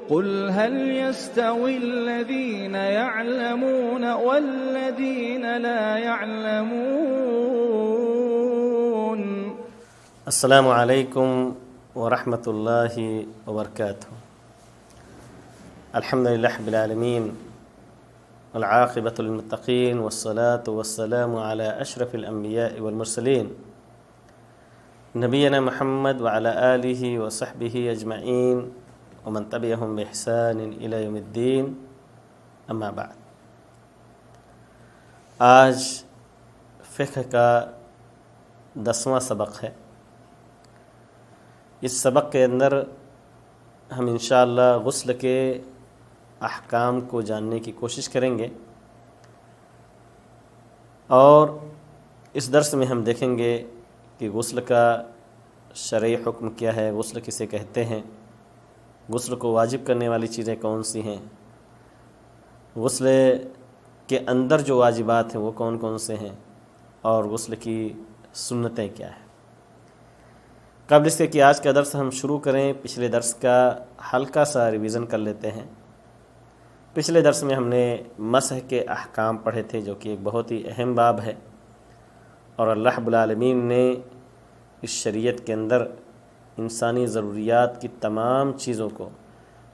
قل هل يستوي الذين يعلمون والذين لا يعلمون؟ السلام علیکم ورحمۃ اللہ وبرکاتہ۔ الحمد للہ رب العالمین والعاقبۃ للمتقین والصلاة والسلام علی اشرف الانبیاء والمرسلین نبینا محمد وعلی آلہ وصحبہ اجمعین ومن تبعہم بإحسان الی یوم الدین، اما بعد۔ آج فقہ کا 10واں سبق ہے۔ اس سبق کے اندر ہم انشاءاللہ غسل کے احکام کو جاننے کی کوشش کریں گے، اور اس درس میں ہم دیکھیں گے کہ غسل کا شرعی حکم کیا ہے، غسل کسے کہتے ہیں، غسل کو واجب کرنے والی چیزیں کون سی ہیں، غسل کے اندر جو واجبات ہیں وہ کون کون سے ہیں، اور غسل کی سنتیں کیا ہیں۔ قبل اس کے کہ آج کا درس ہم شروع کریں، پچھلے درس کا ہلکا سا ریویژن کر لیتے ہیں۔ پچھلے درس میں ہم نے مسح کے احکام پڑھے تھے، جو کہ ایک بہت ہی اہم باب ہے، اور اللہ رب العالمین نے اس شریعت کے اندر انسانی ضروریات کی تمام چیزوں کو،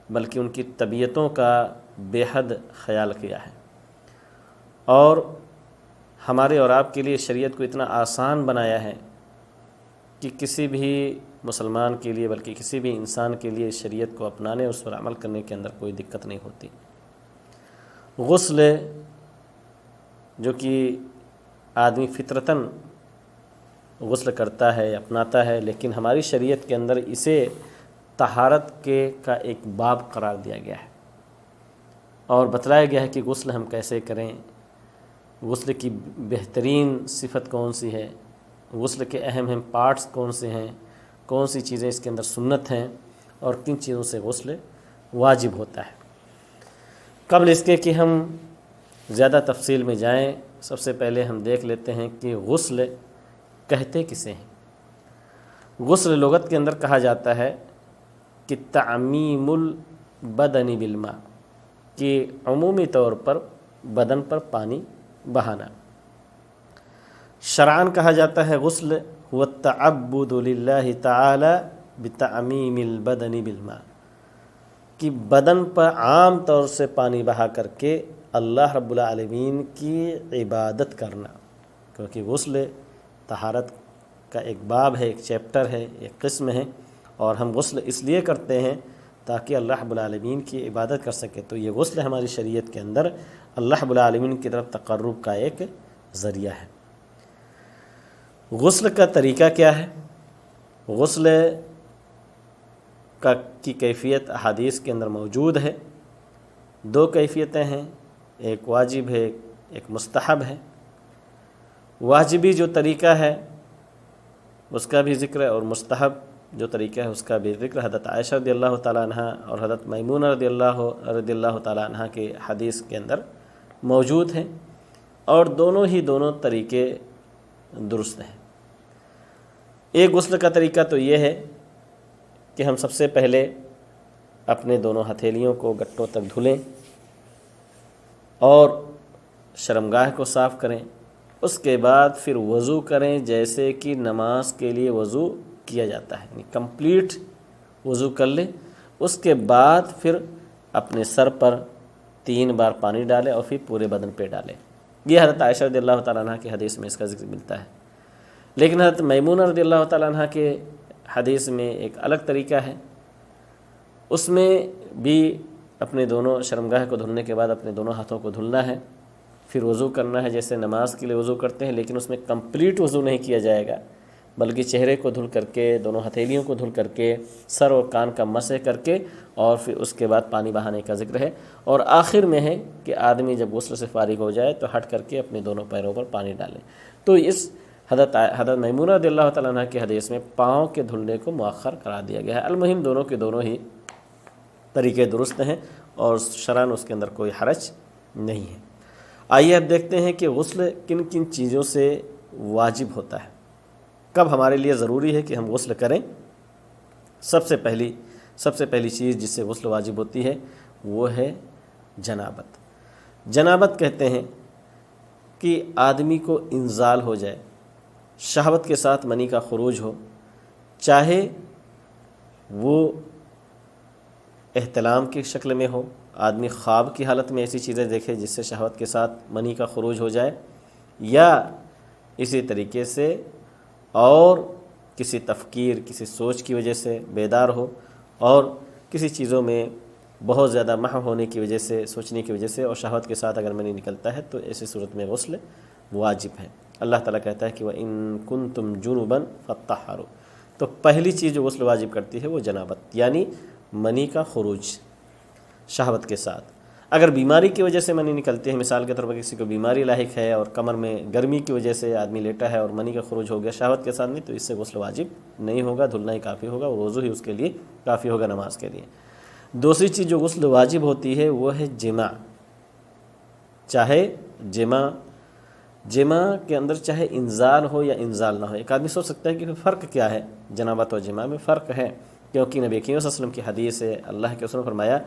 بلکہ ان کی طبیعتوں کا بے حد خیال کیا ہے، اور ہمارے اور آپ کے لیے شریعت کو اتنا آسان بنایا ہے کہ کسی بھی مسلمان کے لیے، بلکہ کسی بھی انسان کے لیے شریعت کو اپنانے اور اس پر عمل کرنے کے اندر کوئی دقت نہیں ہوتی۔ غسل جو کہ آدمی فطرتاً غسل کرتا ہے، اپناتا ہے، لیکن ہماری شریعت کے اندر اسے طہارت کا ایک باب قرار دیا گیا ہے، اور بتلایا گیا ہے کہ غسل ہم کیسے کریں، غسل کی بہترین صفت کون سی ہے، غسل کے اہم پارٹس کون سے ہیں، کون سی چیزیں اس کے اندر سنت ہیں، اور کن چیزوں سے غسل واجب ہوتا ہے۔ قبل اس کے کہ ہم زیادہ تفصیل میں جائیں، سب سے پہلے ہم دیکھ لیتے ہیں کہ غسل کہتے کسے ہیں۔ غسل لغت کے اندر کہا جاتا ہے کہ تعمیم البدن بالماء، کہ عمومی طور پر بدن پر پانی بہانا۔ شرعاً کہا جاتا ہے غسل هو التعبد للہ تعالی بتعمیم البدن بالماء، کہ بدن پر عام طور سے پانی بہا کر کے اللہ رب العالمین کی عبادت کرنا، کیونکہ غسل طہارت کا ایک باب ہے، ایک چیپٹر ہے، ایک قسم ہے، اور ہم غسل اس لیے کرتے ہیں تاکہ اللہ رب العالمین کی عبادت کر سکے۔ تو یہ غسل ہماری شریعت کے اندر اللہ رب العالمین کی طرف تقرب کا ایک ذریعہ ہے۔ غسل کا طریقہ کیا ہے؟ غسل کی کیفیت احادیث کے اندر موجود ہے۔ 2 کیفیتیں ہیں، ایک واجب ہے، ایک مستحب ہے۔ واجبی جو طریقہ ہے اس کا بھی ذکر ہے، اور مستحب جو طریقہ ہے اس کا بھی ذکر حضرت عائشہ رضی اللہ تعالیٰ عنہ اور حضرت میمونہ رضی اللہ تعالیٰ عنہ کے حدیث کے اندر موجود ہیں، اور دونوں طریقے درست ہیں۔ ایک غسل کا طریقہ تو یہ ہے کہ ہم سب سے پہلے اپنے دونوں ہتھیلیوں کو گٹوں تک دھلیں اور شرمگاہ کو صاف کریں، اس کے بعد پھر وضو کریں جیسے کہ نماز کے لیے وضو کیا جاتا ہے، یعنی کمپلیٹ وضو کر لیں۔ اس کے بعد پھر اپنے سر پر 3 بار پانی ڈالیں اور پھر پورے بدن پہ ڈالیں۔ یہ حضرت عائشہ رضی اللہ تعالیٰ عنہ کی حدیث میں اس کا ذکر ملتا ہے، لیکن حضرت میمونہ رضی اللہ تعالیٰ عنہ کے حدیث میں ایک الگ طریقہ ہے۔ اس میں بھی اپنے دونوں شرمگاہ کو دھلنے کے بعد اپنے دونوں ہاتھوں کو دھلنا ہے، پھر وضو کرنا ہے جیسے نماز کے لیے وضو کرتے ہیں، لیکن اس میں کمپلیٹ وضو نہیں کیا جائے گا، بلکہ چہرے کو دھل کر کے، دونوں ہتھیلیوں کو دھل کر کے، سر اور کان کا مسح کر کے، اور پھر اس کے بعد پانی بہانے کا ذکر ہے۔ اور آخر میں ہے کہ آدمی جب غسل سے فارغ ہو جائے تو ہٹ کر کے اپنے دونوں پیروں پر پانی ڈالے۔ تو اس حضرت میمونہ رضی اللہ تعالیٰ عنہ کی حدیث میں پاؤں کے دھلنے کو مؤخر قرار دیا گیا ہے۔ المہم دونوں کے دونوں ہی طریقے درست ہیں، اور شرعاً اس کے اندر کوئی حرج نہیں ہے۔ آئیے اب دیکھتے ہیں کہ غسل کن کن چیزوں سے واجب ہوتا ہے، کب ہمارے لیے ضروری ہے کہ ہم غسل کریں۔ سب سے پہلی سب سے پہلی چیز جس سے غسل واجب ہوتی ہے وہ ہے جنابت۔ جنابت کہتے ہیں کہ آدمی کو انزال ہو جائے، شہوت کے ساتھ منی کا خروج ہو، چاہے وہ احتلام کی شکل میں ہو، آدمی خواب کی حالت میں ایسی چیزیں دیکھے جس سے شہوت کے ساتھ منی کا خروج ہو جائے، یا اسی طریقے سے اور کسی تفکیر، کسی سوچ کی وجہ سے بیدار ہو، اور کسی چیزوں میں بہت زیادہ محو ہونے کی وجہ سے، سوچنے کی وجہ سے اور شہوت کے ساتھ اگر منی نکلتا ہے تو ایسی صورت میں غسل واجب ہے۔ اللہ تعالیٰ کہتا ہے کہ وَإِن كُنتُمْ جُنُبًا فَطَّهَّرُوا، تو پہلی چیز جو غسل واجب کرتی ہے وہ جنابت، یعنی منی کا خروج شہوت کے ساتھ۔ اگر بیماری کی وجہ سے منی نکلتی ہے، مثال کے طور پر کسی کو بیماری لاحق ہے اور کمر میں گرمی کی وجہ سے آدمی لیٹا ہے اور منی کا خروج ہو گیا شہوت کے ساتھ نہیں، تو اس سے غسل واجب نہیں ہوگا، دھلنا ہی کافی ہوگا، وضو ہی اس کے لیے کافی ہوگا نماز کے لیے۔ دوسری چیز جو غسل واجب ہوتی ہے وہ ہے جماع، چاہے جماع کے اندر چاہے انزال ہو یا انزال نہ ہو۔ ایک آدمی سوچ سکتا ہے کہ فرق کیا ہے، جنابت اور جماع میں فرق ہے، کیونکہ نبی کریم صلی اللہ علیہ وسلم کی حدیث ہے، اللہ کے رسول نے فرمایا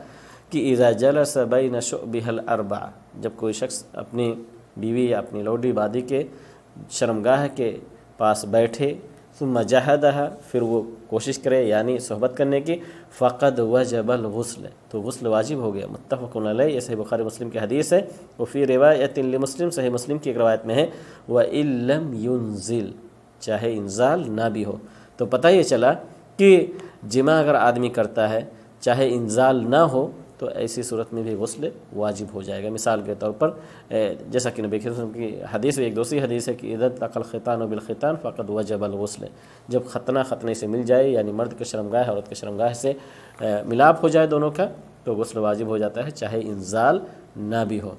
کہ اذا جلس بین شعبہ الاربع، جب کوئی شخص اپنی بیوی یا اپنی لوڈی بادی کے شرمگاہ کے پاس بیٹھے، ثم جہدہ، پھر وہ کوشش کرے یعنی صحبت کرنے کی، فقد وجب الغسل، تو غسل واجب ہو گیا۔ متفق علیہ، یہ صحیح بخاری مسلم کی حدیث ہے۔ وفی روایت لمسلم، صحیح مسلم کی ایک روایت میں ہے وَإِن لَّمْ يُنزِلْ، چاہے انزال نہ بھی ہو۔ تو پتہ یہ چلا کہ جماع اگر آدمی کرتا ہے چاہے انزال نہ ہو تو ایسی صورت میں بھی غسل واجب ہو جائے گا۔ مثال کے طور پر جیسا کہ نبی کریم کی حدیث، ایک دوسری حدیث ہے کہ اذا التقى الختان بالختان فقد وجب الغسل، جب ختنہ ختنے سے مل جائے یعنی مرد کے شرمگاہ عورت کے شرمگاہ سے ملاپ ہو جائے دونوں کا، تو غسل واجب ہو جاتا ہے چاہے انزال نہ بھی ہو۔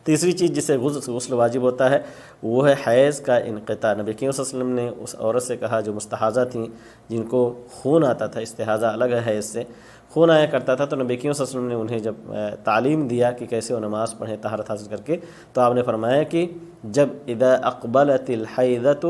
تیسری چیز جس سے غسل واجب ہوتا ہے وہ ہے حیض کا انقطاع۔ نبی کریم صلی اللہ علیہ وسلم نے اس عورت سے کہا جو مستحاضہ تھیں، جن کو خون آتا تھا، استحاضہ الگ ہے حیض سے، خون آیا کرتا تھا، تو نبی کریم صلی اللہ علیہ وسلم نے انہیں جب تعلیم دیا کہ کیسے وہ نماز پڑھیں طہارت حاصل کر کے، تو آپ نے فرمایا کہ جب اذا اقبلت الحیضۃ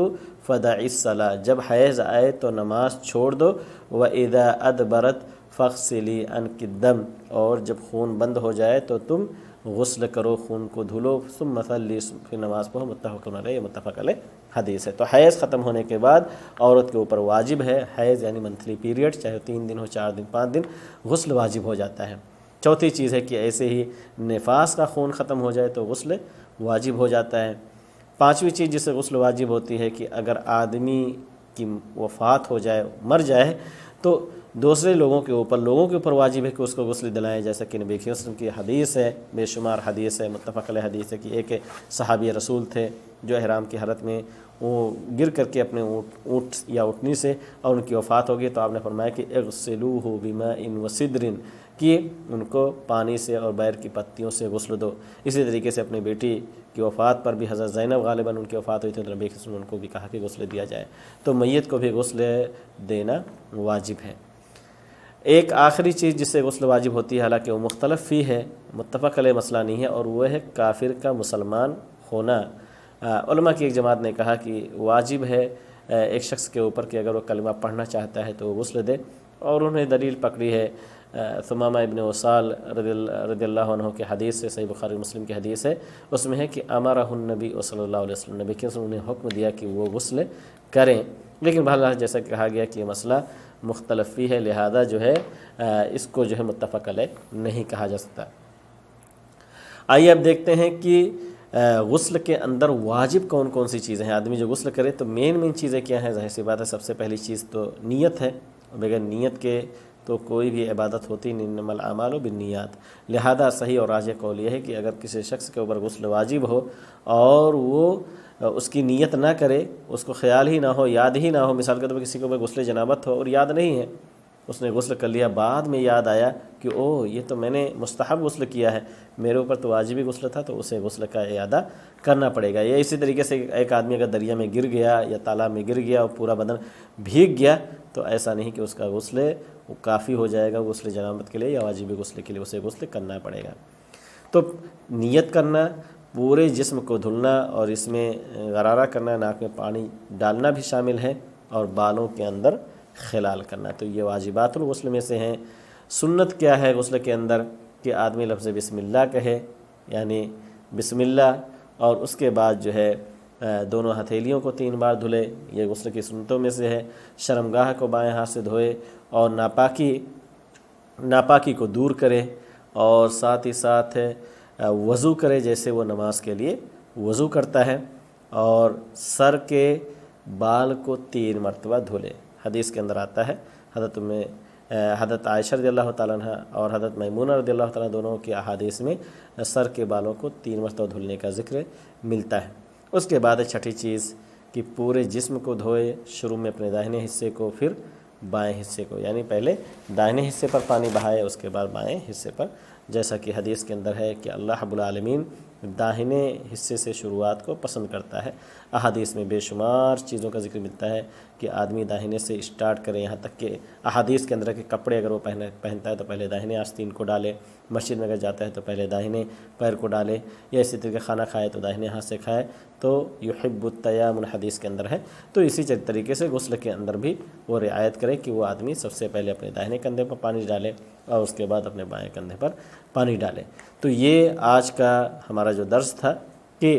فدع الصلاۃ، جب حیض آئے تو نماز چھوڑ دو، واذا ادبرت فاغسلی عنک الدم، اور جب خون بند ہو جائے تو تم غسل کرو، خون کو دھلو، ثم صلی، پھر نماز پڑھو۔ متفق علیہ، متفق علیہ حدیث ہے۔ تو حیض ختم ہونے کے بعد عورت کے اوپر واجب ہے، حیض یعنی منتھلی پیریڈ، چاہے 3 دن ہو، 4 دن، 5 دن، غسل واجب ہو جاتا ہے۔ چوتھی چیز ہے کہ ایسے ہی نفاس کا خون ختم ہو جائے تو غسل واجب ہو جاتا ہے۔ پانچویں چیز جس سے غسل واجب ہوتی ہے کہ اگر آدمی کی وفات ہو جائے، مر جائے، تو دوسرے لوگوں کے اوپر واجب ہے کہ اس کو غسل دلائیں، جیسا کہ نبی صلی اللہ علیہ وسلم کی حدیث ہے، بے شمار حدیث ہے، متفق علیہ حدیث ہے کہ ایک صحابی رسول تھے جو احرام کی حالت میں وہ گر کر کے اپنے اونٹ یا اونٹنی سے اور ان کی وفات ہو گئی، تو آپ نے فرمایا کہ اغسلوہ بماء وسدر، کہ ان کو پانی سے اور بیر کی پتیوں سے غسل دو۔ اسی طریقے سے اپنی بیٹی کی وفات پر بھی حضرت زینب غالباً ان کی وفات ہوئی تھی، تو نبی صلی اللہ علیہ وسلم نے ان کو بھی کہا کہ غسل دیا جائے، تو میت کو بھی غسل دینا واجب ہے۔ ایک آخری چیز جس سے غسل واجب ہوتی ہے، حالانکہ وہ مختلف فی ہے، متفق علیہ مسئلہ نہیں ہے، اور وہ ہے کافر کا مسلمان ہونا۔ علماء کی ایک جماعت نے کہا کہ واجب ہے ایک شخص کے اوپر کہ اگر وہ کلمہ پڑھنا چاہتا ہے تو وہ غسل دے، اور انہوں نے دلیل پکڑی ہے ثمامہ ابن وصال رضی اللہ عنہ کی حدیث سے، صحیح بخاری مسلم کی حدیث ہے، اس میں ہے کہ امرہ النبی صلی اللہ علیہ وسلم، نبی کے وسلم نے حکم دیا کہ وہ غسل کریں، لیکن بہرحال جیسا کہ کہا گیا کہ یہ مسئلہ مختلف فی ہے، لہذا جو ہے اس کو جو ہے متفق علیہ نہیں کہا جا سکتا۔ آئیے اب دیکھتے ہیں کہ غسل کے اندر واجب کون کون سی چیزیں ہیں۔ آدمی جو غسل کرے تو مین چیزیں کیا ہیں؟ ظاہر سی بات ہے، سب سے پہلی چیز تو نیت ہے، بغیر نیت کے تو کوئی بھی عبادت ہوتی نہیں، انما الاعمال بالنیات، لہذا صحیح اور راجح قول یہ ہے کہ اگر کسی شخص کے اوپر غسل واجب ہو اور وہ اس کی نیت نہ کرے، اس کو خیال ہی نہ ہو، یاد ہی نہ ہو، مثال کے طور پر کسی کے اوپر غسل جنابت ہو اور یاد نہیں ہے، اس نے غسل کر لیا، بعد میں یاد آیا کہ یہ تو میں نے مستحب غسل کیا ہے، میرے اوپر تو واجبی غسل تھا، تو اسے غسل کا اعادہ کرنا پڑے گا۔ یا اسی طریقے سے ایک آدمی اگر دریا میں گر گیا یا تالاب میں گر گیا اور پورا بدن بھیگ گیا، تو ایسا نہیں کہ اس کا غسل وہ کافی ہو جائے گا غسل جنابت کے لیے یا واجبی غسل کے لیے، اسے غسل کرنا پڑے گا۔ تو نیت کرنا، پورے جسم کو دھلنا اور اس میں غرارہ کرنا، ناک میں پانی ڈالنا بھی شامل ہے، اور بالوں کے اندر خلال کرنا. تو یہ واجبات الغسل میں سے ہیں. سنت کیا ہے غسل کے اندر؟ کہ آدمی لفظ بسم اللہ کہے، یعنی بسم اللہ، اور اس کے بعد جو ہے دونوں ہتھیلیوں کو 3 بار دھلے. یہ غسل کی سنتوں میں سے ہے. شرمگاہ کو بائیں ہاتھ سے دھوئے اور ناپاکی کو دور کرے، اور ساتھ ہی ساتھ وضو کرے جیسے وہ نماز کے لیے وضو کرتا ہے، اور سر کے بال کو 3 مرتبہ دھلے. حدیث کے اندر آتا ہے، حضرت عائشہ رضی اللہ تعالیٰ عنہ اور حضرت میمونہ رضی اللہ تعالیٰ دونوں کی احادیث میں سر کے بالوں کو 3 مرتبہ دھلنے کا ذکر ملتا ہے. اس کے بعد چھٹی چیز کہ پورے جسم کو دھوئے، شروع میں اپنے داہنے حصے کو، پھر بائیں حصے کو، یعنی پہلے دائنے حصے پر پانی بہائے، اس کے بعد بائیں حصے پر، جیسا کہ حدیث کے اندر ہے کہ اللہ رب العالمین داہنے حصے سے شروعات کو پسند کرتا ہے. احادیث میں بے شمار چیزوں کا ذکر ملتا ہے کہ آدمی داہنے سے اسٹارٹ کرے، یہاں تک کہ احادیث کے اندر کہ کپڑے اگر وہ پہنتا ہے تو پہلے داہنے آستین کو ڈالے، مسجد میں اگر جاتا ہے تو پہلے داہنے پیر کو ڈالے، یا اسی طریقے کھانا کھائے تو داہنے ہاتھ سے کھائے. تو یحب التیامن حدیث کے اندر ہے. تو اسی طریقے سے غسل کے اندر بھی وہ رعایت کرے کہ وہ آدمی سب سے پہلے اپنے داہنے کندھے پر پانی ڈالے اور اس کے بعد اپنے بائیں کندھے پر پانی ڈالے. تو یہ آج کا ہمارا جو درس تھا کہ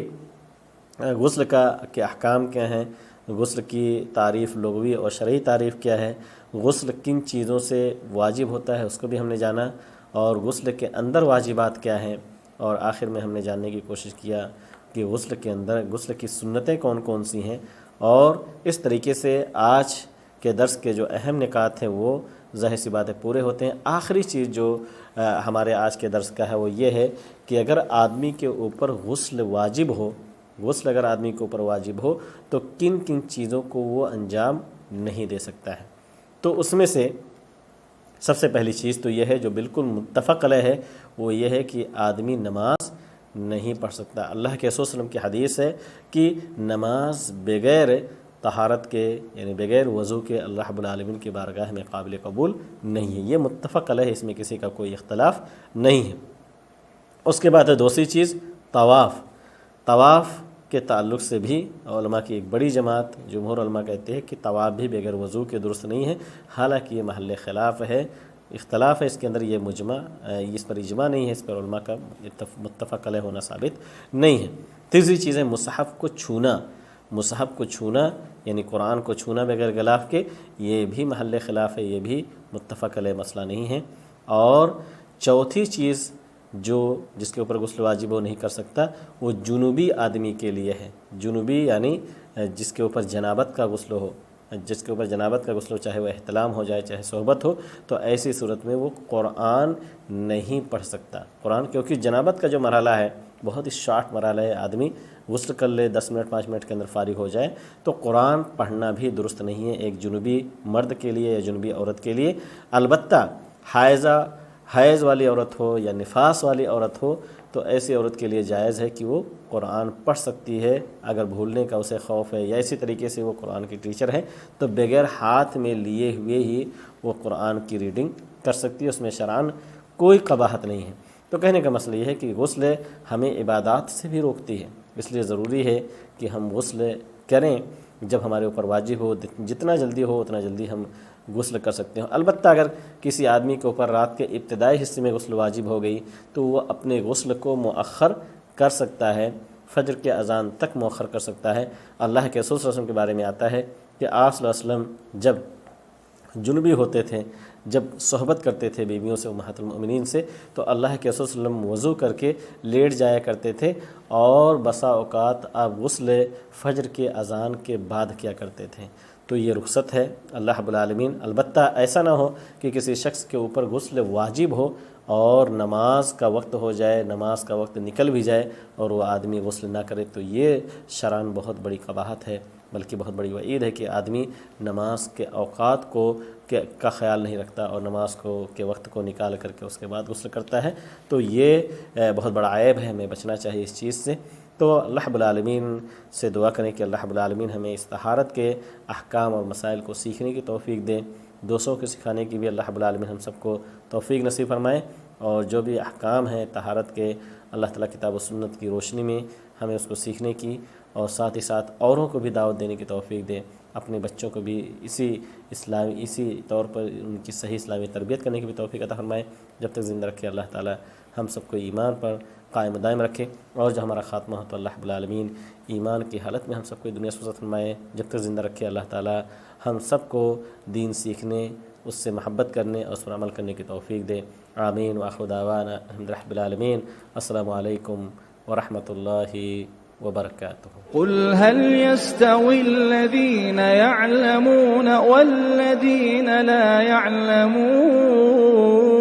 غسل کے احکام کیا ہیں، غسل کی تعریف لغوی اور شرعی تعریف کیا ہے، غسل کن چیزوں سے واجب ہوتا ہے اس کو بھی ہم نے جانا، اور غسل کے اندر واجبات کیا ہیں، اور آخر میں ہم نے جاننے کی کوشش کیا کہ غسل کے اندر غسل کی سنتیں کون کون سی ہیں. اور اس طریقے سے آج کے درس کے جو اہم نکات ہیں وہ ظاہر سی باتیں پورے ہوتے ہیں. آخری چیز جو ہمارے آج کے درس کا ہے وہ یہ ہے کہ اگر آدمی کے اوپر غسل واجب ہو، غسل اگر آدمی کے اوپر واجب ہو تو کن کن چیزوں کو وہ انجام نہیں دے سکتا ہے. تو اس میں سے سب سے پہلی چیز تو یہ ہے جو بالکل متفق علیہ ہے، وہ یہ ہے کہ آدمی نماز نہیں پڑھ سکتا. اللہ کے رسول صلی اللہ علیہ وسلم کی حدیث ہے کہ نماز بغیر طہارت کے، یعنی بغیر وضو کے، اللہ رب العالمین کی بارگاہ میں قابل قبول نہیں ہے. یہ متفق علیہ ہے، اس میں کسی کا کوئی اختلاف نہیں ہے. اس کے بعد ہے دوسری چیز طواف کے تعلق سے بھی علماء کی ایک بڑی جماعت جمہور علماء کہتے ہیں کہ طواف بھی بغیر وضو کے درست نہیں ہے. حالانکہ یہ محل خلاف ہے، اختلاف ہے اس کے اندر، یہ اس پر اجماع نہیں ہے، اس پر علماء کا متفق علیہ ہونا ثابت نہیں ہے. تیسری چیز ہے مصحف کو چھونا یعنی قرآن کو چھونا بغیر غلاف کے، یہ بھی محل خلاف ہے، یہ بھی متفق علیہ مسئلہ نہیں ہے. اور چوتھی چیز جس کے اوپر غسل واجب ہو نہیں کر سکتا، وہ جنوبی آدمی کے لیے ہے. جنوبی یعنی جس کے اوپر جنابت کا غسل ہو، چاہے وہ احتلام ہو جائے چاہے صحبت ہو، تو ایسی صورت میں وہ قرآن نہیں پڑھ سکتا. قرآن کیونکہ جنابت کا جو مرحلہ ہے بہت ہی شارٹ مرحلہ ہے، آدمی غسل کر لے 10 منٹ 5 منٹ کے اندر فارغ ہو جائے، تو قرآن پڑھنا بھی درست نہیں ہے ایک جنوبی مرد کے لیے یا جنوبی عورت کے لیے. البتہ حیض والی عورت ہو یا نفاس والی عورت ہو تو ایسی عورت کے لیے جائز ہے کہ وہ قرآن پڑھ سکتی ہے اگر بھولنے کا اسے خوف ہے، یا اسی طریقے سے وہ قرآن کی ٹیچر ہے تو بغیر ہاتھ میں لیے ہوئے ہی وہ قرآن کی ریڈنگ کر سکتی ہے، اس میں شرعاً کوئی قباحت نہیں ہے. تو کہنے کا مسئلہ یہ ہے کہ غسل ہمیں عبادات سے بھی روکتی ہے، اس لیے ضروری ہے کہ ہم غسل کریں جب ہمارے اوپر واجب ہو، جتنا جلدی ہو اتنا جلدی ہم غسل کر سکتے ہیں. البتہ اگر کسی آدمی کے اوپر رات کے ابتدائی حصے میں غسل واجب ہو گئی تو وہ اپنے غسل کو مؤخر کر سکتا ہے، فجر کے اذان تک مؤخر کر سکتا ہے. اللہ کے رسول صلی اللہ علیہ وسلم کے بارے میں آتا ہے کہ آپ صلی اللہ علیہ وسلم جب جنوبی ہوتے تھے، جب صحبت کرتے تھے بیویوں سے، امہات المؤمنین سے، تو اللہ کے رسول صلی اللہ علیہ وسلم وضو کر کے لیٹ جایا کرتے تھے، اور بسا اوقات آپ غسل فجر کے اذان کے بعد کیا کرتے تھے. تو یہ رخصت ہے اللہ رب العالمین. البتہ ایسا نہ ہو کہ کسی شخص کے اوپر غسل واجب ہو اور نماز کا وقت ہو جائے، نماز کا وقت نکل بھی جائے اور وہ آدمی غسل نہ کرے، تو یہ شرعاً بہت بڑی قباحت ہے، بلکہ بہت بڑی وعید ہے کہ آدمی نماز کے اوقات کا خیال نہیں رکھتا اور نماز کے وقت کو نکال کر کے اس کے بعد غسل کرتا ہے. تو یہ بہت بڑا عیب ہے، ہمیں بچنا چاہیے اس چیز سے. تو اللہ رب العالمین سے دعا کریں کہ اللہ رب العالمین ہمیں اس طہارت کے احکام اور مسائل کو سیکھنے کی توفیق دیں، دوسروں کو سکھانے کی بھی اللہ رب العالمین ہم سب کو توفیق نصیب فرمائیں، اور جو بھی احکام ہیں طہارت کے اللہ تعالیٰ کتاب و سنت کی روشنی میں ہمیں اس کو سیکھنے کی اور ساتھ ہی ساتھ اوروں کو بھی دعوت دینے کی توفیق دے، اپنے بچوں کو بھی اسی طور پر ان کی صحیح اسلامی تربیت کرنے کی بھی توفیق عطا فرمائے۔ جب تک زندہ رکھے اللہ تعالی ہم سب کو ایمان پر قائم و دائم رکھے، اور جو ہمارا خاتمہ ہو تو اللہ رب العالمین ایمان کی حالت میں ہم سب کو دنیا سے رخصت فرمائے۔ جب تک زندہ رکھے اللہ تعالی ہم سب کو دین سیکھنے، اس سے محبت کرنے اور اس پر عمل کرنے کی توفیق دے۔ آمین وآخر دعوانا الحمد للہ رب العالمین۔ السلام علیکم ورحمۃ اللہ وبرکاتہ۔ قل هل يستوي الذين يعلمون والذين لا يعلمون